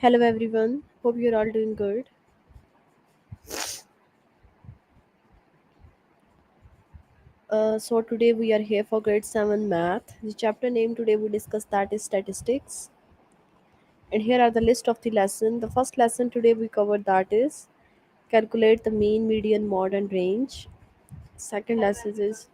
Hello everyone, hope you're all doing good. So today we are here for grade 7 math. The chapter name today we discuss that is statistics. And here are the list of the lesson. The first lesson today we covered that is calculate the mean, median, mode and range. Second lesson is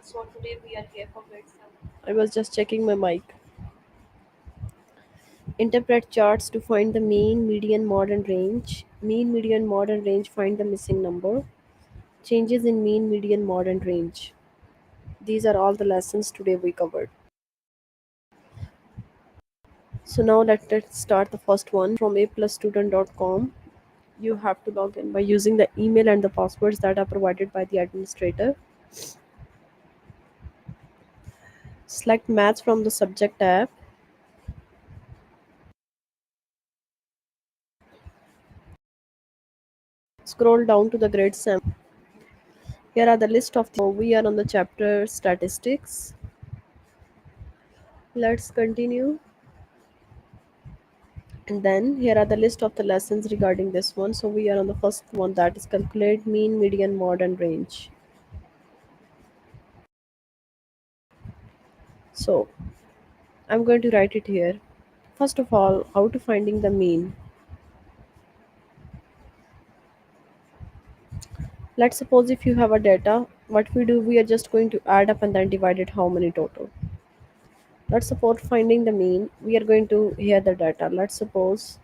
so today we are here for grade 7. I was just checking my mic. Interpret charts to find the mean, median, mode and range. Mean, median, mode and range find the missing number. Changes in mean, median, mode and range. These are all the lessons today we covered. So now let's start the first one from aplusstudent.com. You have to log in by using the email and the passwords that are provided by the administrator. Select maths from the subject tab. Scroll down to the grade 7. Here are the list of we are on the chapter statistics. Let's continue. And then here are the list of the lessons regarding this one. So we are on the first one that is calculate mean, median, mode and range. So I'm going to write it here. First of all, how to finding the mean. Let's suppose if you have a data, what we do, we are just going to add up and then divide it how many total. Let's suppose finding the mean, we are going to hear the data. Let's suppose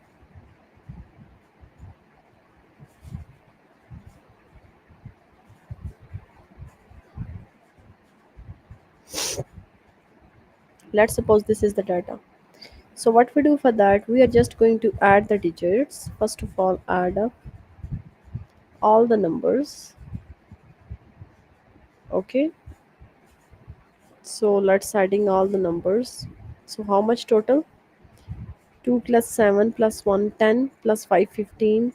this is the data. So what we do for that, we are just going to add the digits. First of all, add up all the numbers. Okay. So let's adding all the numbers. So how much total? 2 plus 7 plus 1 10 plus 5 15.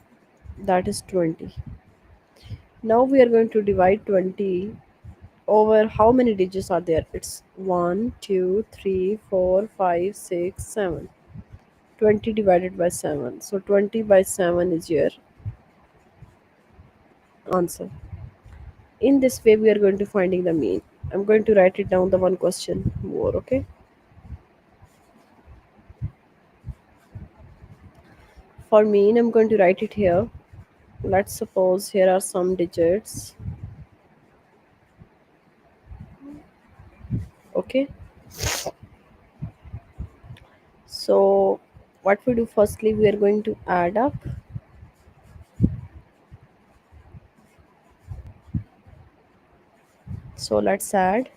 That is 20. Now we are going to divide 20 over how many digits are there. It's 1 2 3 4 5 6 7. 20 divided by 7, so 20 by 7 is your answer. In this way we are going to finding the mean. I'm going to write it down the one question more. Okay, for mean I'm going to write it here. Let's suppose here are some digits. Okay, so what we do, firstly we are going to add up. So let's add.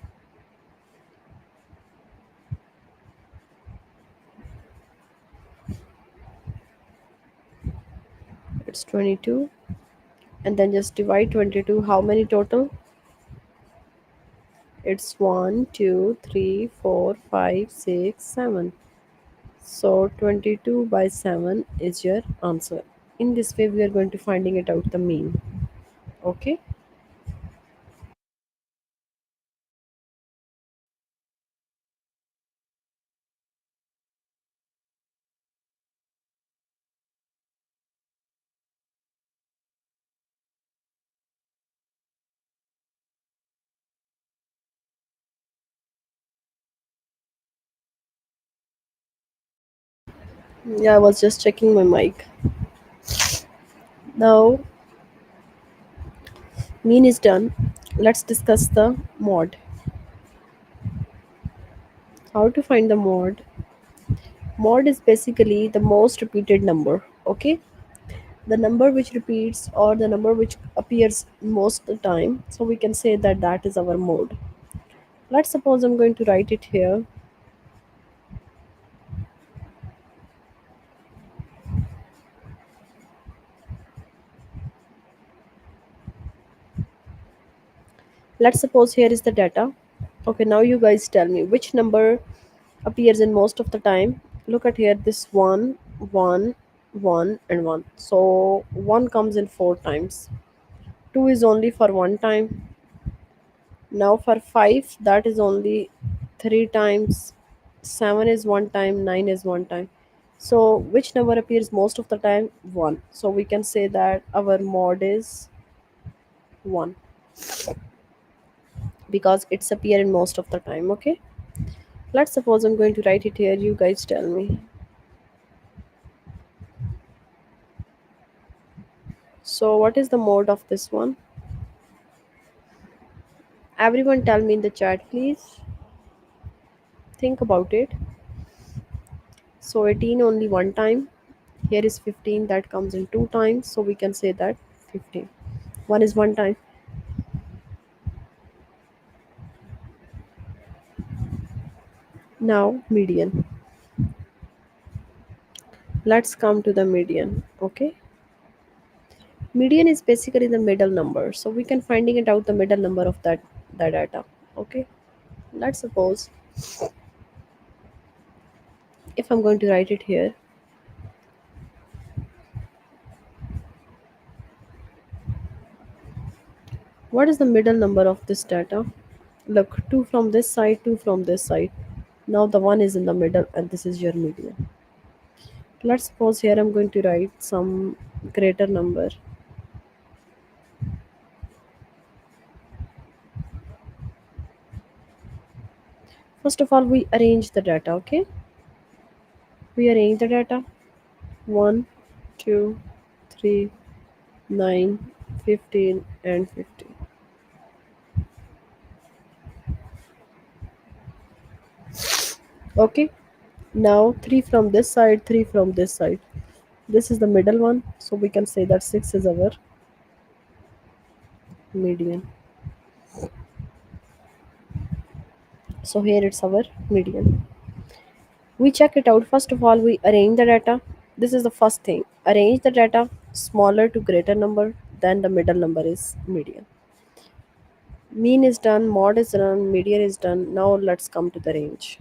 It's 22, and then just divide 22 how many total. It's 1 2 3 4 5 6 7. So 22 by 7 is your answer. In this way we are going to finding it out the mean. Okay, yeah, I was just checking my mic. Now mean is done. Let's discuss the mod. How to find the mod? Mod is basically the most repeated number. Okay, the number which repeats or the number which appears most of the time. So we can say that that is our mode. Let's suppose I'm going to write it here. Let's suppose here is the data. Okay, now you guys tell me which number appears in most of the time. Look at here, this one, one, one, and one. So one comes in four times. Two is only for one time. Now for 5, that is only 3 times. 7 is 1 time, 9 is 1 time. So which number appears most of the time? 1. So we can say that our mod is 1 because it's appear in most of the time, okay? Let's suppose I'm going to write it here. You guys tell me. So what is the mode of this one? Everyone tell me in the chat, please. Think about it. So 18 only 1 time. Here is 15 that comes in 2 times. So we can say that 15. 1 is 1 time. Now median. Let's come to the median. Okay. Median is basically the middle number. So we can finding it out the middle number of that data. Okay. Let's suppose if I'm going to write it here, what is the middle number of this data? Look, 2 from this side, 2 from this side. Now the 1 is in the middle and this is your median. Let's suppose here I'm going to write some greater number. First of all, we arrange the data, okay? We arrange the data. 1, 2, 3, 9, 15, and 50. Okay, now 3 from this side, 3 from this side. This is the middle one, so we can say that 6 is our median. So here it's our median. We check it out. First of all, we arrange the data. This is the first thing. Arrange the data smaller to greater number, then the middle number is median. Mean is done, mod is done, median is done. Now let's come to the range.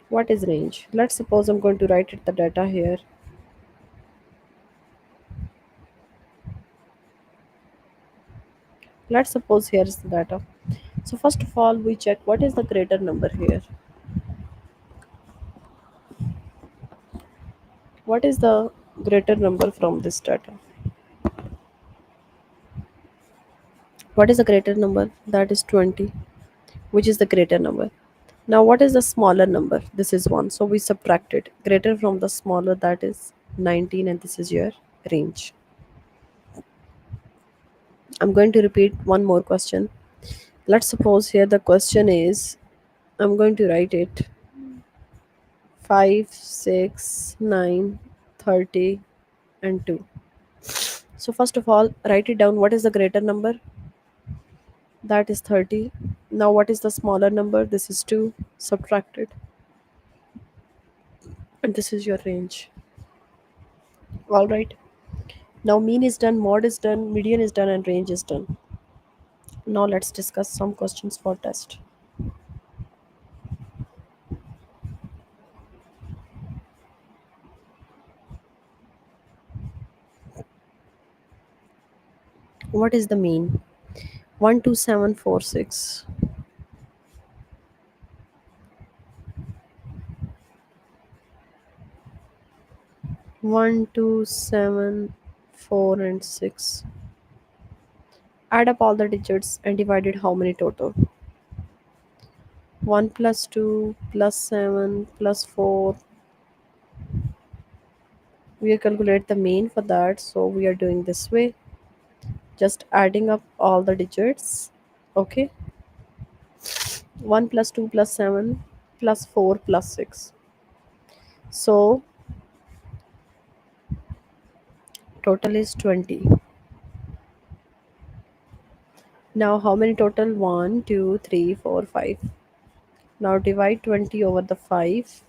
What is range? Let's suppose I'm going to write it the data here. Let's suppose here is the data. So first of all, we check what is the greater number here. What is the greater number from this data? What is the greater number? That is 20, which is the greater number. Now, what is the smaller number? This is 1. So we subtract it. Greater from the smaller, that is 19, and this is your range. I'm going to repeat one more question. Let's suppose here the question is, I'm going to write it 5, 6, 9, 30, and 2. So, first of all, write it down. What is the greater number? That is 30. Now, what is the smaller number? This is 2. Subtract it. And this is your range. All right. Now, mean is done, mod is done, median is done, and range is done. Now, let's discuss some questions for test. What is the mean? 12746. 127 4 and 6. Add up all the digits and divide it how many total? 1 plus 2 plus 7 plus 4. We will calculate the mean for that, so we are doing this way, just adding up all the digits. Okay, 1 plus 2 plus 7 plus 4 plus 6. So total is 20. Now how many total? 1, 2, 3, 4, 5. Now divide 20 over the 5.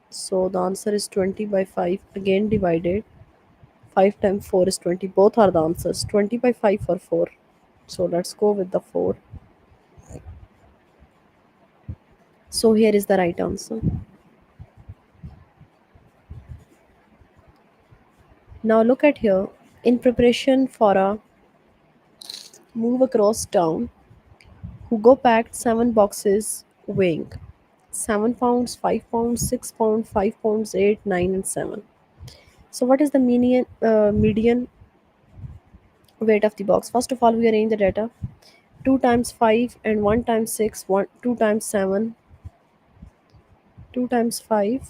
So the answer is 20 by 5. Again divided. 5 times 4 is 20. Both are the answers. 20 by 5 or 4. So let's go with the 4. So here is the right answer. Now look at here. In preparation for a Move across town. Hugo packed 7 boxes, weighing 7 pounds, 5 pounds, 6 pounds, 5 pounds, 8, 9, and 7. So, what is the median weight of the box? First of all, we arrange the data. 2 times 5 and 1 times 6, 2 times 7, 2 times 5,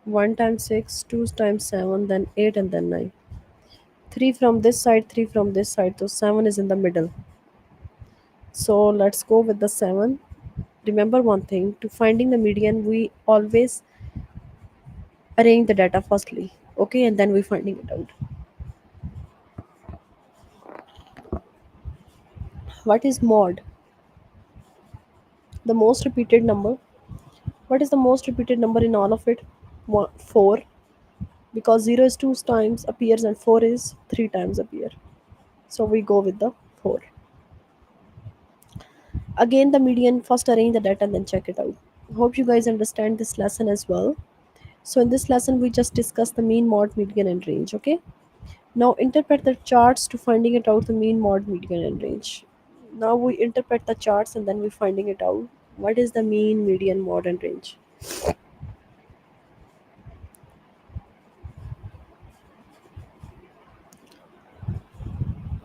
1 times 6, 2 times 7, then 8, and then 9. 3 from this side, 3 from this side, so 7 is in the middle. So let's go with the 7. Remember one thing, to finding the median, we always arrange the data firstly, okay, and then we finding it out. What is mod? The most repeated number. What is the most repeated number in all of it? 4, because 0 is 2 times appears and 4 is 3 times appear. So we go with the 4. Again, the median, first arrange the data and then check it out. Hope you guys understand this lesson as well. So in this lesson, we just discussed the mean, mod, median, and range. Okay. Now interpret the charts to finding it out the mean, mod, median, and range. Now we interpret the charts and then we finding it out. What is the mean, median, mod, and range?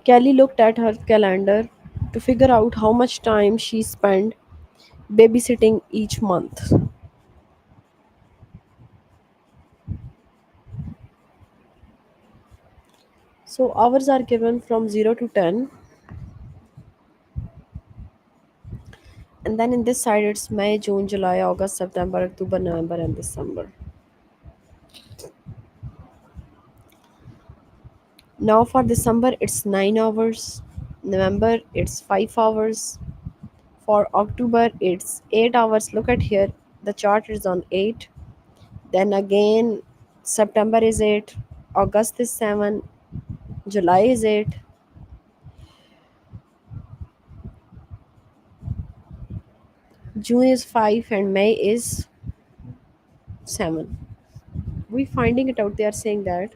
Kelly looked at her calendar to figure out how much time she spent babysitting each month. So hours are given from 0 to 10, and then in this side it's May, June, July, August, September, October, November, and December. Now for December it's 9 hours, November it's 5 hours, for October it's 8 hours. Look at here, the chart is on 8. Then again September is 8, August is 7, July is 8, June is 5, and May is 7. We finding it out. They are saying that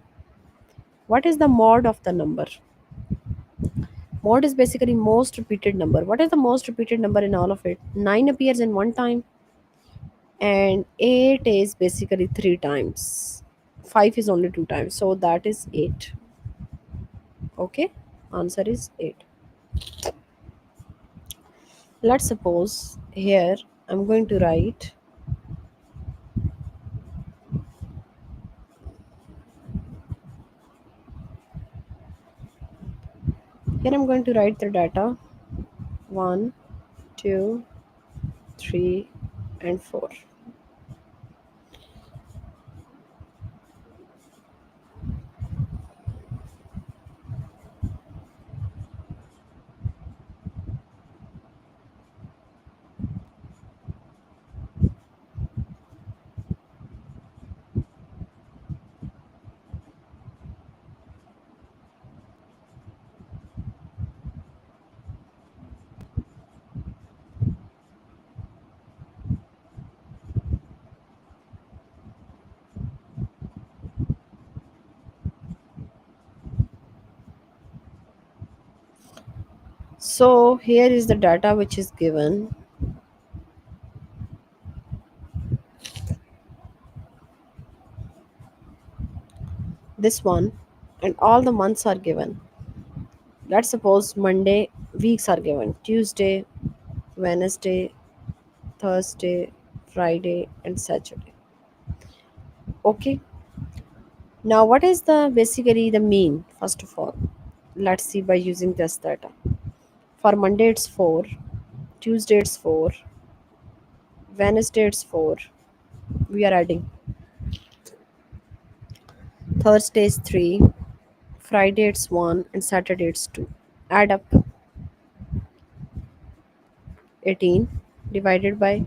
what is the mod of the number? Mod is basically most repeated number. What is the most repeated number in all of it? 9 appears in one time, and 8 is basically 3 times. 5 is only 2 times, so that is 8. Okay, answer is 8. Let's suppose here I'm going to write, here I'm going to write the data 1, 2, 3, and 4. So here is the data which is given. This one, and all the months are given. Let's suppose Monday, weeks are given: Tuesday, Wednesday, Thursday, Friday, and Saturday. Okay. Now, what is the basically the mean? First of all, let's see by using this data. For Monday, it's 4. Tuesday, it's 4. Wednesday, it's 4. We are adding. Thursday is 3. Friday, it's 1. And Saturday, it's 2. Add up 18 divided by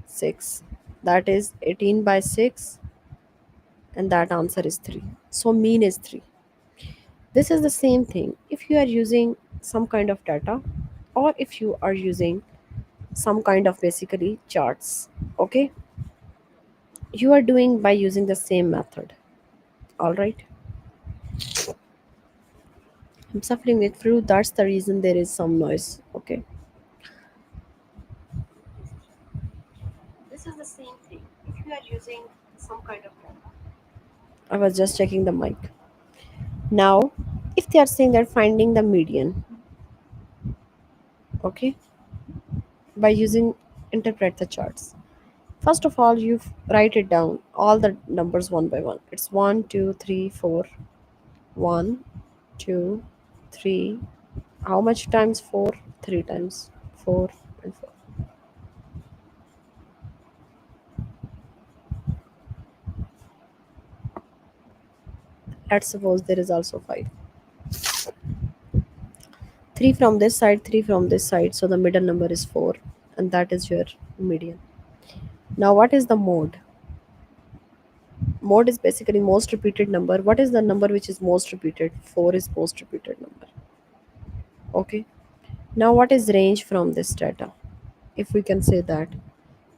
6. That is 18 by 6, and that answer is 3. So mean is 3. This is the same thing if you are using some kind of data, or if you are using some kind of basically charts. Okay, you are doing by using the same method. All right. I'm suffering with flu. That's the reason there is some noise. Okay. This is the same thing. If you are using some kind of camera. I was just checking the mic. Now, if they are saying they're finding the median, okay, by using interpret the charts. First of all, you write it down, all the numbers one by one. It's 1, 2, 3, 4. 1, 2, 3. How much times 4? 3 times 4 and 4. Let's suppose there is also 5. 3 from this side, 3 from this side. So the middle number is 4. And that is your median. Now, what is the mode? Mode is basically most repeated number. What is the number which is most repeated? 4 is most repeated number. Okay. Now, what is range from this data? If we can say that.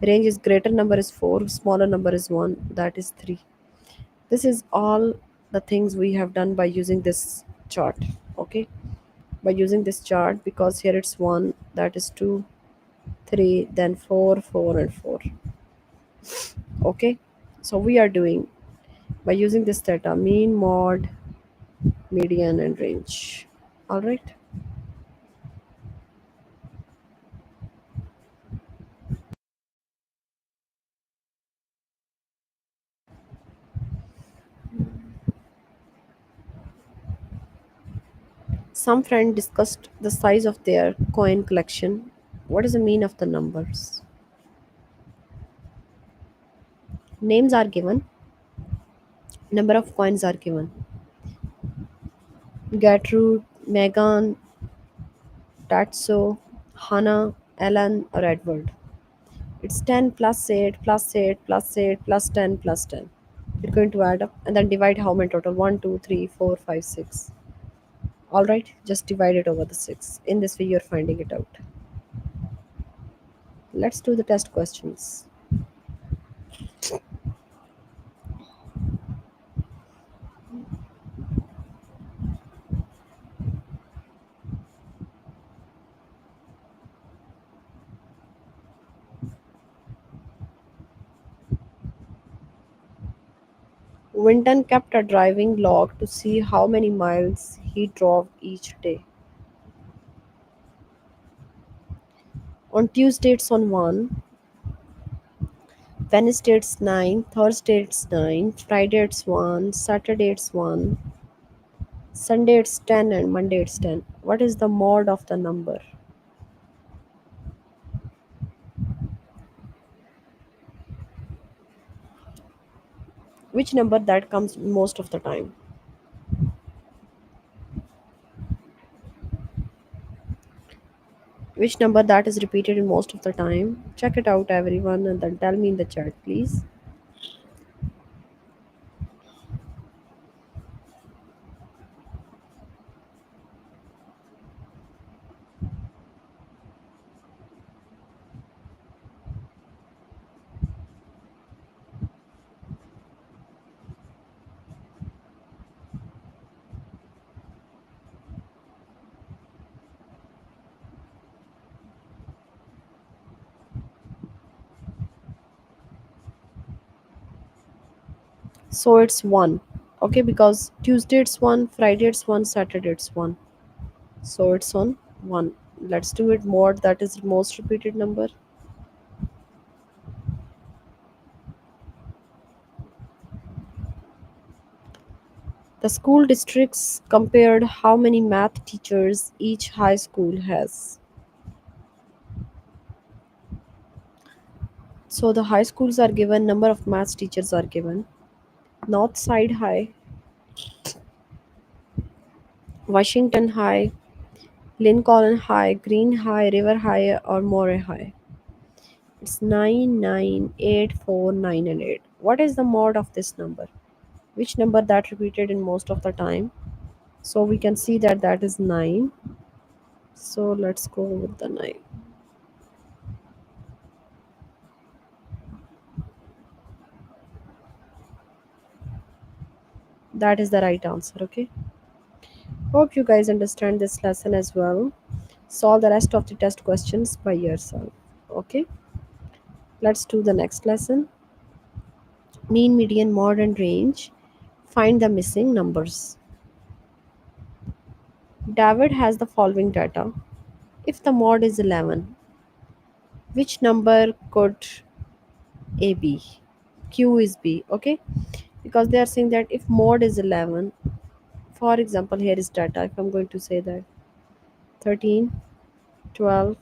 Range is greater number is 4, smaller number is 1, that is 3. This is all the things we have done by using this chart. Okay. By using this chart, because here it's 1, that is 2, 3, then 4, 4, and 4. Okay. So we are doing by using this data mean, mod, median, and range. All right. Some friend discussed the size of their coin collection. What is the mean of the numbers? Names are given, number of coins are given. Gertrude, Megan, Tatso, Hannah, Ellen, or Edward. It's 10 plus 8 plus 8 plus 8 plus 10 plus 10. You're going to add up and then divide how many total 1, 2, 3, 4, 5, 6. All right, just divide it over the 6. In this way, you're finding it out. Let's do the test questions. Winton kept a driving log to see how many miles he drove each day. On Tuesday, it's on 1. Wednesday, it's 9. Thursday, it's 9. Friday, it's 1. Saturday, it's 1. Sunday, it's 10. And Monday, it's 10. What is the mod of the number? Which number that comes most of the time? Which number that is repeated in most of the time? Check it out, everyone, and then tell me in the chat, please. So it's 1. Okay, because Tuesday it's 1, Friday it's 1, Saturday it's 1. So it's on 1. Let's do it mod that is most repeated number. The school districts compared how many math teachers each high school has. So the high schools are given, number of math teachers are given. North Side High, Washington High, Lincoln High, Green High, River High, or Moray High. It's 9, 9, 8, 4, 9, and 8. What is the mod of this number? Which number that repeated in most of the time? So we can see that that is 9. So let's go with the 9. That is the right answer, okay? Hope you guys understand this lesson as well. Solve the rest of the test questions by yourself. Okay, let's do the next lesson. Mean, median, mode, and range. Find the missing numbers. David has the following data. If the mode is 11, which number could A be? Q is B, okay? Because they are saying that if mode is 11, for example, here is data. If I'm going to say that 13, 12,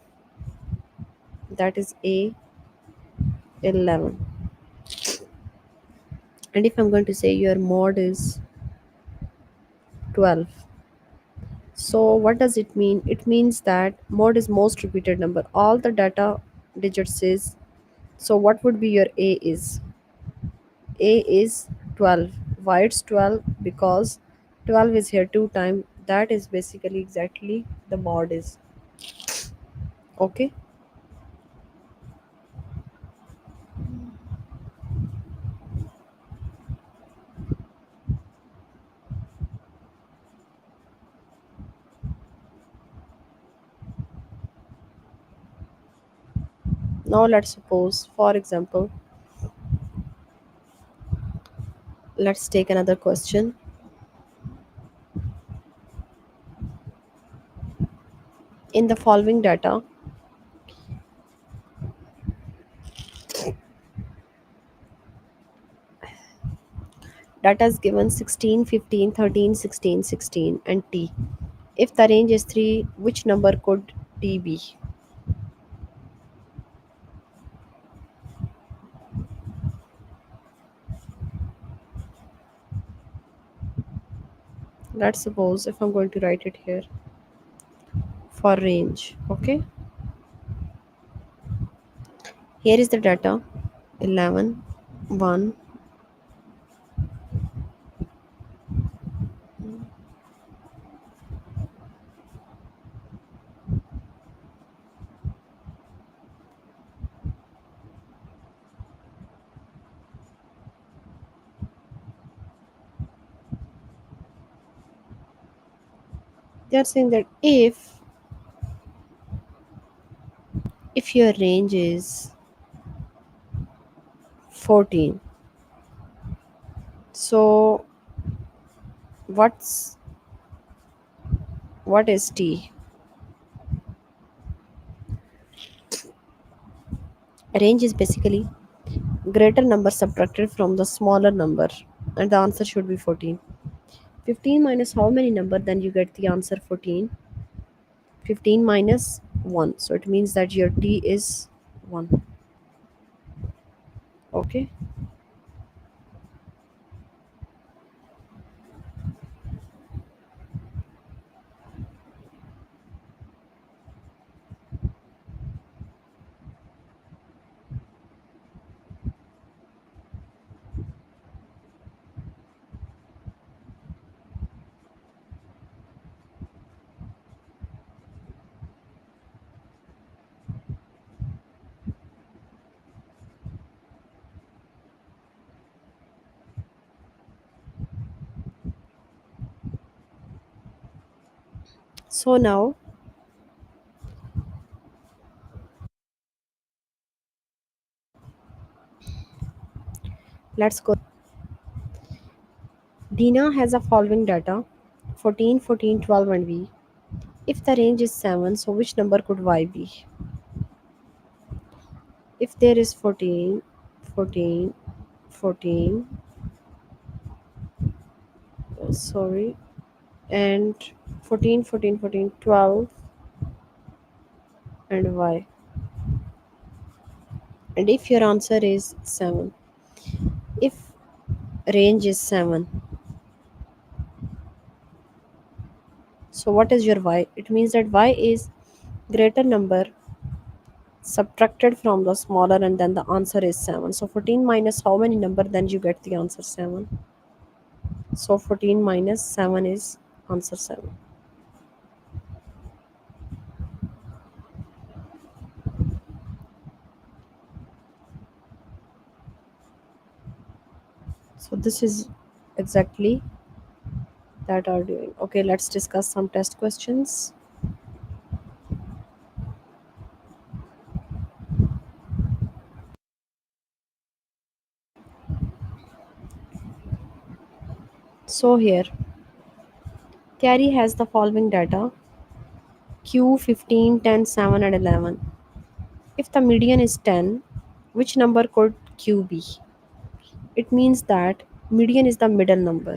that is A, 11. And if I'm going to say your mode is 12, so what does it mean? It means that mode is most repeated number. All the data digits is, so what would be your A is? A is 12. Why it's 12? Because 12 is here two times. That is basically exactly the mod is. Okay. Now let's suppose, for example, let's take another question. In the following data, data is given 16, 15, 13, 16, 16, and T. If the range is 3, which number could T be? Let's suppose if I'm going to write it here for range. Okay. Here is the data 11, 1. They are saying that if your range is 14, so what's what is T? Range is basically greater number subtracted from the smaller number, and the answer should be 14. 15 minus how many number, then you get the answer 14. 15 minus 1, so it means that your T is 1. Okay. So now let's go. Dina has a following data 14, 14, 12, and V. If the range is 7, so which number could Y be? If there is 14, 14, 14, sorry, and 14, 14, 14, 12, and Y. And if your answer is 7, if range is 7, so what is your Y? It means that Y is greater number subtracted from the smaller, and then the answer is 7. So 14 minus how many number, then you get the answer 7. So 14 minus 7 is answer 7. So this is exactly that are doing. Okay, let's discuss some test questions. So here, Carrie has the following data: Q 15, 10, 7, and 11. If the median is 10, which number could Q be? It means that median is the middle number.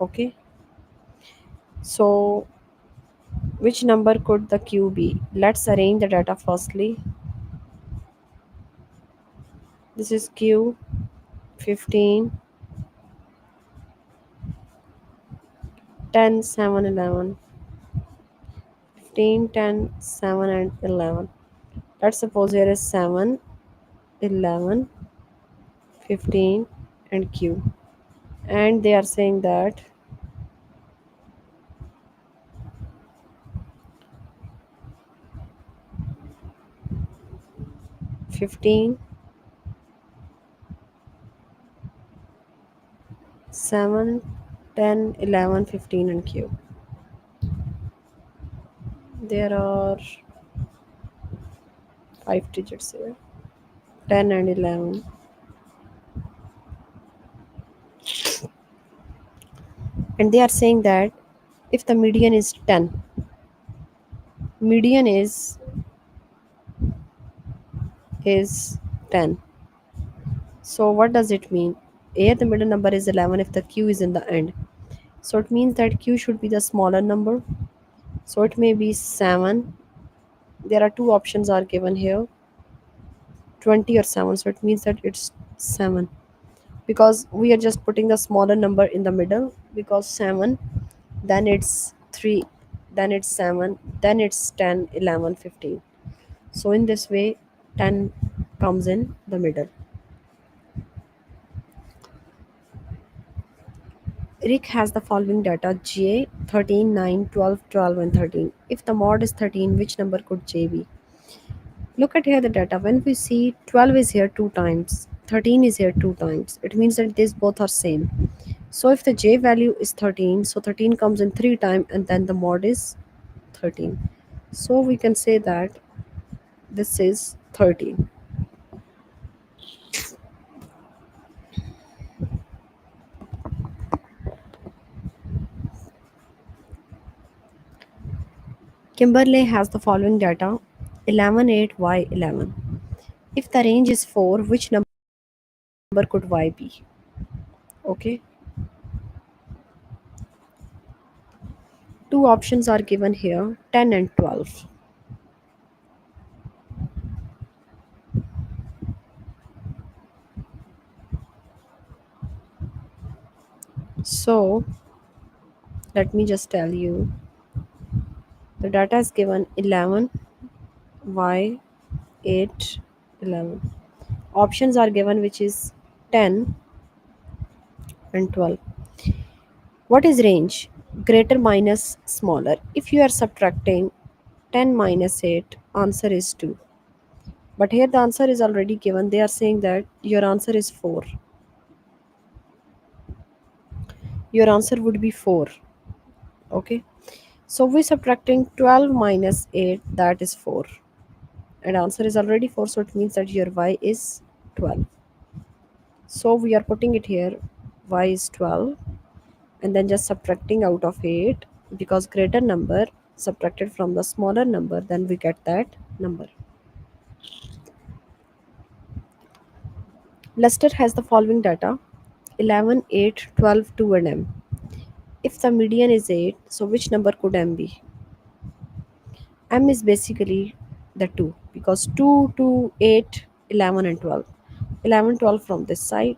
Okay, so which number could the Q be? Let's arrange the data firstly. This is Q 15, 10, 7, 11. 15, 10, 7, and 11. Let's suppose here is 7, 11, 15, and Q. And they are saying that 15, 7, 10, 11, 15, and Q. There are 5 digits here: 10 and 11. And they are saying that if the median is 10, median is 10. So what does it mean? Here the middle number is 11 if the Q is in the end. So it means that Q should be the smaller number. So it may be 7. There are two options are given here, 20 or 7. So it means that it's 7, because we are just putting the smaller number in the middle, because 7, then it's 3, then it's 7, then it's 10, 11, 15. So in this way 10 comes in the middle. Rick has the following data: J 13, 9, 12, 12, and 13. If the mod is 13, which number could J be? Look at here the data. When we see 12 is here 2 times, 13 is here 2 times, it means that these both are same. So if the J value is 13, so 13 comes in 3 times and then the mod is 13. So we can say that this is 13. Kimberley has the following data: 11, 8, Y 11. If the range is 4, which number could Y be? Okay. Two options are given here: 10 and 12. So let me just tell you, the data is given 11, Y 8, 11. Options are given which is 10 and 12. What is range? Greater minus smaller. If you are subtracting 10 minus 8, answer is 2. But here the answer is already given. They are saying that your answer is 4. Your answer would be 4. Okay. So we subtracting 12 minus 8, that is 4. And answer is already 4, so it means that your y is 12. So we are putting it here, y is 12, and then just subtracting out of 8, because greater number subtracted from the smaller number, then we get that number. Lester has the following data: 11, 8, 12, 2, and m. If the median is 8, so which number could m be? M is basically the 2, because 2, 2, 8, 11, and 12. 11, 12 from this side,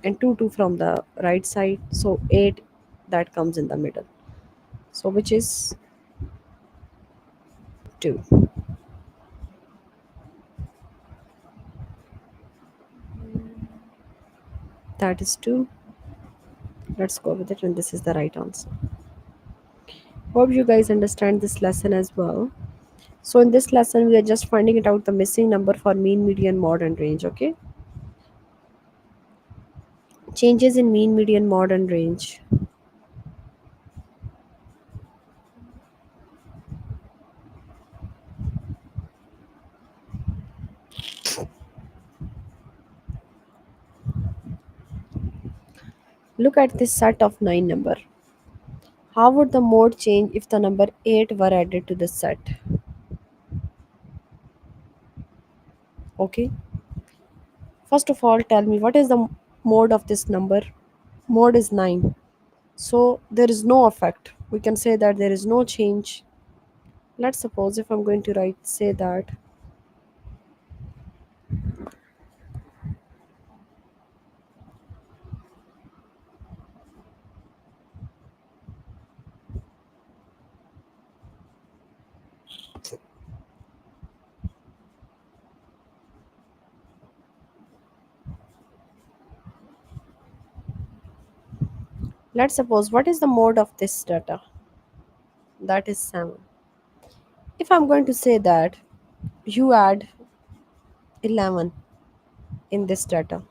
and 2, 2 from the right side. So 8, that comes in the middle. So which is 2. That is 2. Let's go with it, and this is the right answer. Hope you guys understand this lesson as well. So in this lesson, we are just finding it out the missing number for mean, median, mode, and range. Okay. Changes in mean, median, mode, and range. Look at this set of 9 number. How would the mode change if the number 8 were added to the set? Okay. First of all, tell me what is the mode of this number? Mode is 9. So there is no effect. We can say that there is no change. Let's suppose if I'm going to write, say that, let's suppose what is the mode of this data? That is 7. If I'm going to say that you add 11 in this data,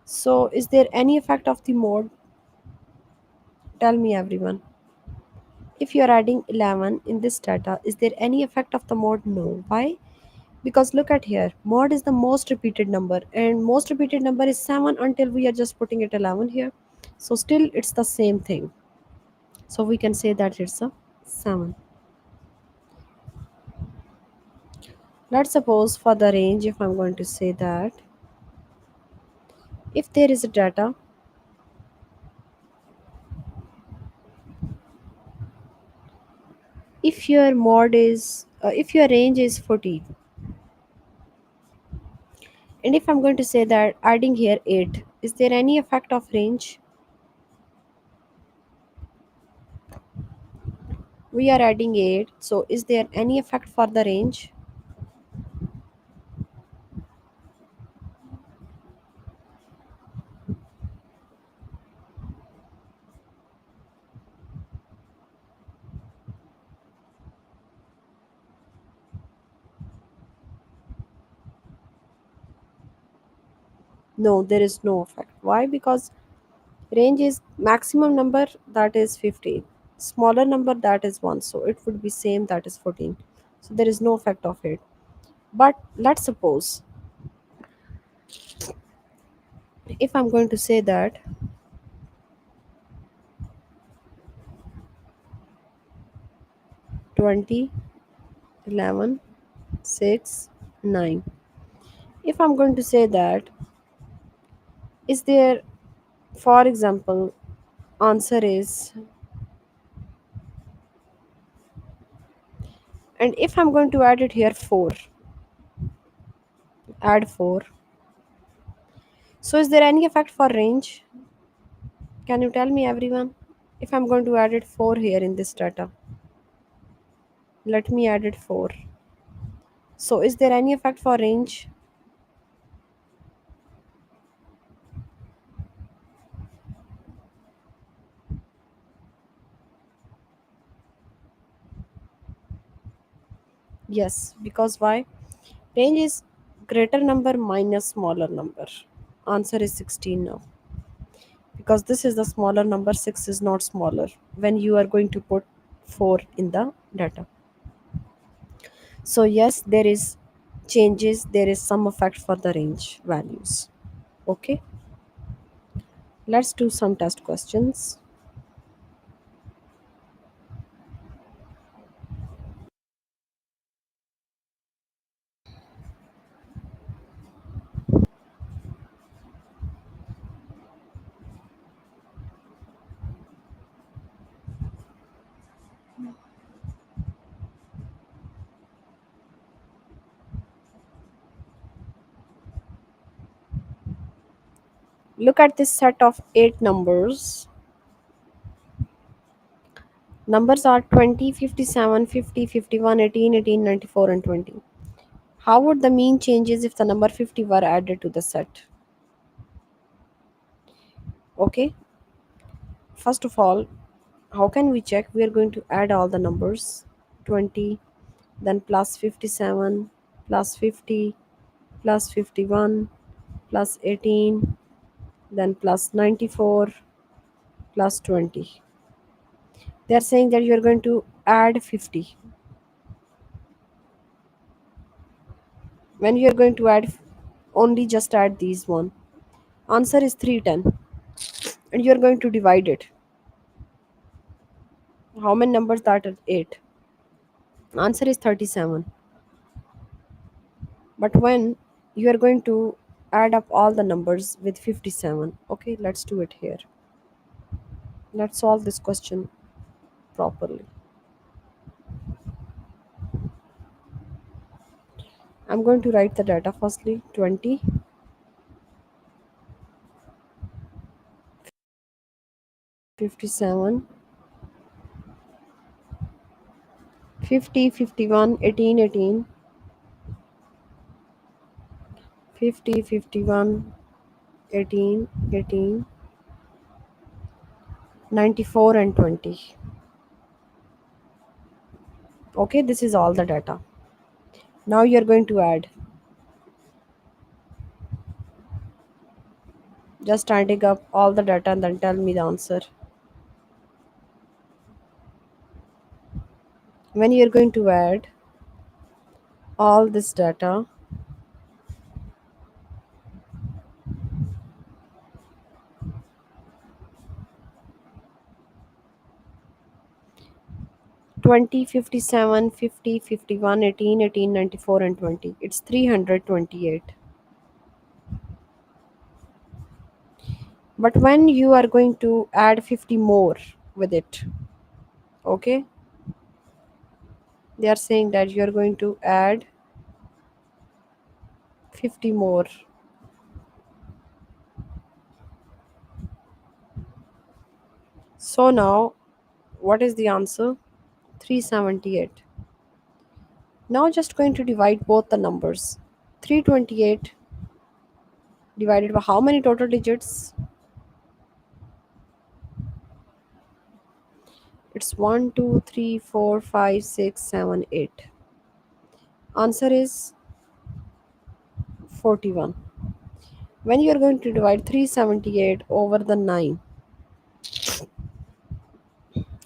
so is there any effect of the mode? Tell me everyone. If you are adding 11 in this data, is there any effect of the mode? No. Why? Because look at here, mod is the most repeated number and most repeated number is 7 until we are just putting it 11 here. So still it's the same thing. So we can say that it's a 7. Let's suppose for the range, if I'm going to say that if there is a data, if your mod is if your range is 14, and if I'm going to say that adding here 8, is there any effect of range? We are adding 8, so is there any effect for the range? No, there is no effect. Why? Because range is maximum number, that is 15, smaller number, that is 1, so it would be same, that is 14. So there is no effect of it. But let's suppose if I'm going to say that 20, 11, 6, 9, if I'm going to say that, is there, for example, answer is, and if I'm going to add it here 4, add 4, so is there any effect for range? Can you tell me everyone? If I'm going to add it 4 here in this data, let me add it 4. So is there any effect for range? Yes, because why? Range is greater number minus smaller number. Answer is 16 now. Because this is the smaller number, 6 is not smaller when you are going to put 4 in the data. So yes, there is changes, there is some effect for the range values. Okay, let's do some test questions. Look at this set of 8 numbers. Numbers are 20, 57, 50, 51, 18, 18, 94, and 20. How would the mean changes if the number 50 were added to the set? Okay, first of all, how can we check? We are going to add all the numbers, 20, then plus 57, plus 50, plus 51, plus 18, then plus 94, plus 20. They are saying that you are going to add 50. When you are going to add, only just add these one. Answer is 310. and you're going to divide it. How many numbers that are 8? Answer is 37. But when you are going to add up all the numbers with 57, okay, let's do it here. Let's solve this question properly. I'm going to write the data firstly. 20, 57, 50, 51, 18, 18, 50, 51, 18, 18, 94 and 20. Okay, this is all the data. Now you're going to add. Just adding up all the data and then tell me the answer. When you're going to add all this data, 20, 57, 50, 51, 18, 18, 94 and 20. It's 328. But when you are going to add 50 more with it, okay, they are saying that you are going to add 50 more. So now, what is the answer? 378. Now just going to divide both the numbers. 328 divided by how many total digits? It's 1, 2, 3, 4, 5, 6, 7, 8. Answer is 41. When you are going to divide 378 over the 9,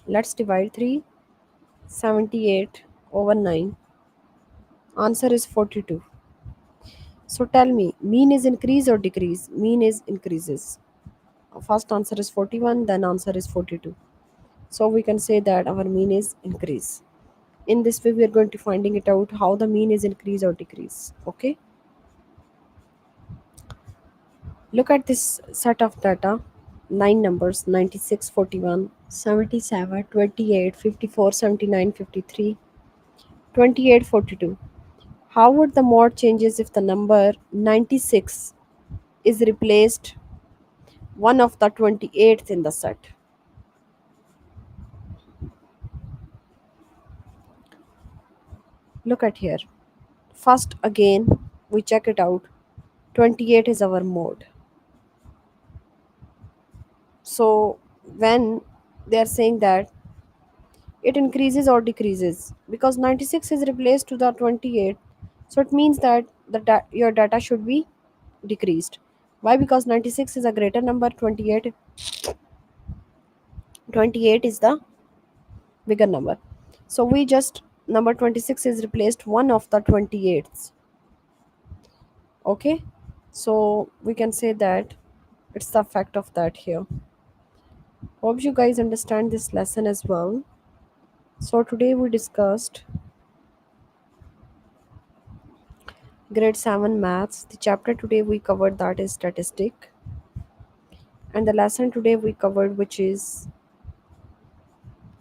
let's divide 378 over 9. Answer is 42. So tell me, mean is increase or decrease? Mean is increases. First answer is 41, then answer is 42. So we can say that our mean is increase. In this way, we are going to finding it out how the mean is increase or decrease. Okay. Look at this set of data. 9 numbers: 96, 41, 77, 28, 54, 79, 53, 28, 42. How would the mod changes if the number 96 is replaced one of the 28th in the set? Look at here. First again we check it out. 28 is our mode. So when they are saying that it increases or decreases, because 96 is replaced to the 28, so it means that your data should be decreased. Why? Because 96 is a greater number, 28 is the bigger number. So we just number 26 is replaced one of the 28s. Okay, so we can say that it's the fact of that here. Hope you guys understand this lesson as well. So today we discussed grade 7 maths. The chapter today we covered that is statistic, and the lesson today we covered which is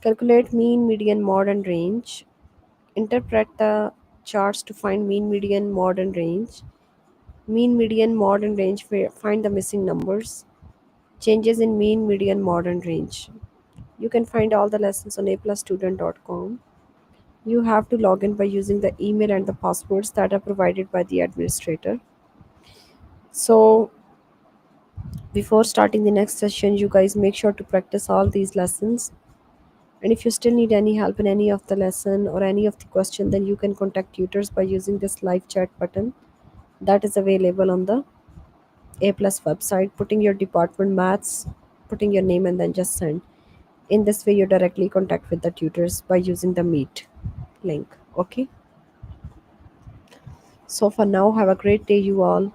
calculate mean, median, mode and range, interpret the charts to find mean, median, mode and range, mean, median, mode and range, find the missing numbers, changes in mean, median, mode and range. You can find all the lessons on aplusstudent.com. You have to log in by using the email and the passwords that are provided by the administrator. So before starting the next session, you guys make sure to practice all these lessons. And if you still need any help in any of the lesson or any of the question, then you can contact tutors by using this live chat button that is available on the A Plus website. Putting your department maths, putting your name and then just send. In this way, you directly contact with the tutors by using the Meet link. Okay. So for now, have a great day, you all.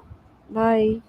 Bye.